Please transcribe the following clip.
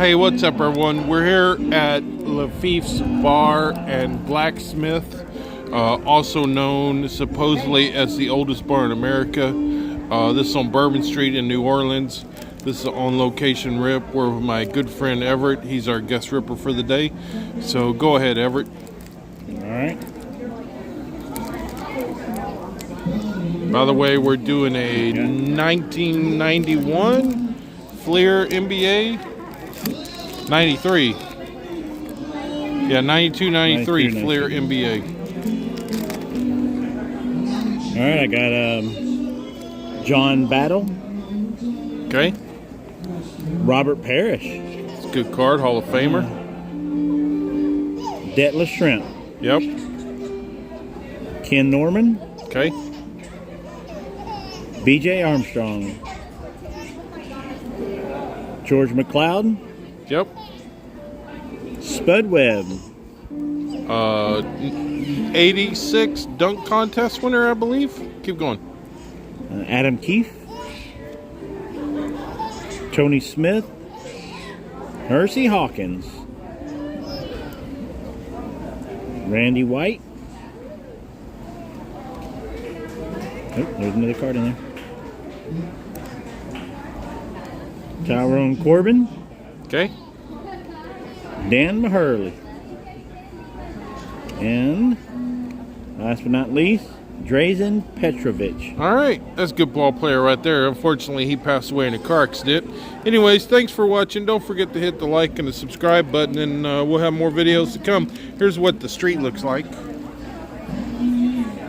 Hey, what's up, everyone? We're here at Lafittes Bar and Blacksmith, also known supposedly as the oldest bar in America. This is on Bourbon Street in New Orleans. This is an on-location rip. We're with my good friend Everett. He's our guest ripper for the day. So go ahead, Everett. All right. By the way, we're doing a 1991 Fleer NBA. 93. Yeah, 92, 93 Fleer NBA. All right, I got John Battle. Okay. Robert Parrish. It's a good card, Hall of Famer. Detlef Shrimp. Yep. Ken Norman. Okay. B.J. Armstrong. George McLeod. Yep. Spud Webb. 86 dunk contest winner, I believe. Keep going. Adam Keefe. Tony Smith. Hersey Hawkins. Randy White. Oh, there's another card in there. Tyrone Corbin. Okay. Dan Maherly. And last but not least, Drazen Petrovic. All right. That's a good ball player right there. Unfortunately, he passed away in a car accident. Anyways, thanks for watching. Don't forget to hit the like and the subscribe button, and we'll have more videos to come. Here's what the street looks like.